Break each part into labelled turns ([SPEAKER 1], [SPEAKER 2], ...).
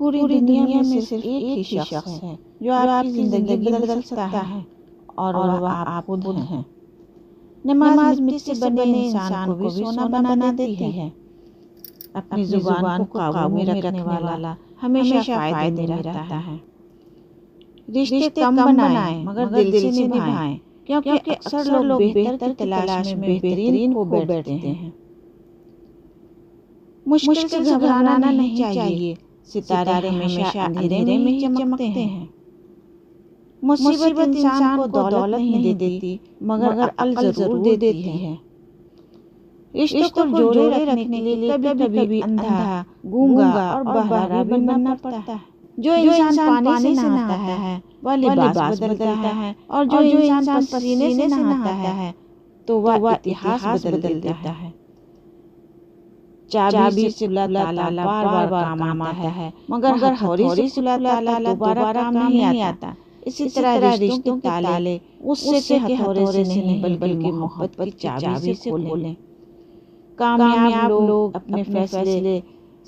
[SPEAKER 1] پوری دنیا میں صرف ایک ہی شخص ہے جو آپ کی زندگی بدل سکتا ہے، اور وہ آپ خود ہیں۔ نماز مٹی سے بنے انسان کو بھی سونا بنا دیتی ہے۔ اپنی زبان کو قابو میں رکھنے والا ہمیشہ فائدے میں رہتا ہے۔ رشتے کم بنائیں مگر دل سے نبھائیں، کیونکہ اکثر لوگ بہتر کی تلاش میں بہترین کو بیٹھتے ہیں۔ مشکل سے گھبرانا نہیں چاہیے، ستارے ہمیشہ اندھیرے میں ہی چمکتے ہیں۔ مصیبت انسان کو دولت نہیں دیتی مگر عقل ضرور دیتی ہے۔ رشتوں کو جوڑے رکھنے کے لیے کبھی کبھی اندھا، گونگا اور بہرا بھی بننا پڑتا ہے۔ جو انسان پانی سے نہاتا ہے وہ لباس بدلتا ہے، اور جو انسان پسینے سے نہاتا ہے تو وہ اتہاس بدل دیتا ہے۔ چابی سے کھلا تالا بار بار کام آتا ہے، مگر ہتھوڑی سے کھلا تالا دوبارہ کام نہیں آتا۔ اسی طرح رشتوں کے تالے غصے کے ہتھوڑے سے نہیں بلکہ محبت کی چابی سے کھولیں۔ کامیاب لوگ اپنے فیصلے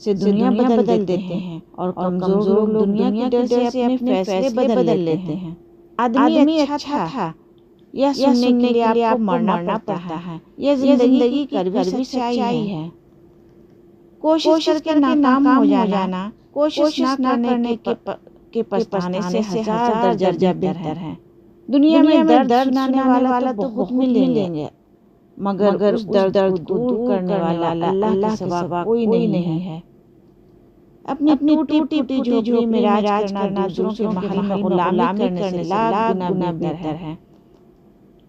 [SPEAKER 1] سے دنیا بدل دیتے ہیں، اور کمزور لوگ دنیا کے ڈر سے اپنے فیصلے بدل لیتے ہیں۔ آدمی اچھا تھا یہ سننے کے لیے آپ کو مرنا پڑتا ہے، یہ زندگی کی کڑوی سچائی ہے۔ کوشش کر کے ناکام ہو جانا کوشش نہ کرنے کے پچھتانے سے ہزار درجہ بہتر ہے۔ دنیا میں درد سنانے والا تو بہت ملیں گے، مگر اس درد کو دور کرنے والا اللہ کے سوا کوئی نہیں ہے۔ اپنی ٹوٹی پھوٹی جھوپڑی میں راج کرنا دوسروں کے محل میں غلامی کرنے سے لاکھ گنا بہتر ہے۔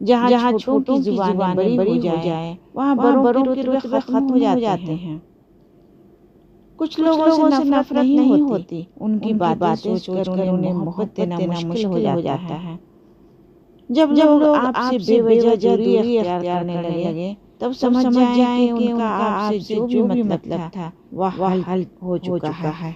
[SPEAKER 1] جہاں چھوٹوں کی زبانیں بڑی ہو جائیں وہاں بڑوں کے رتبے ختم ہو جاتے ہیں۔ کچھ لوگوں سے نفرت نہیں ہوتی، ان کی باتیں سوچ کر انہیں محبت دینا مشکل ہو جاتا ہے۔ جب لوگ آپ سے بے وجہ دوری اختیار کرنے لگے تب سمجھ جائیں کہ ان کا آپ سے جو بھی مطلب تھا وہ حل ہو چکا ہے۔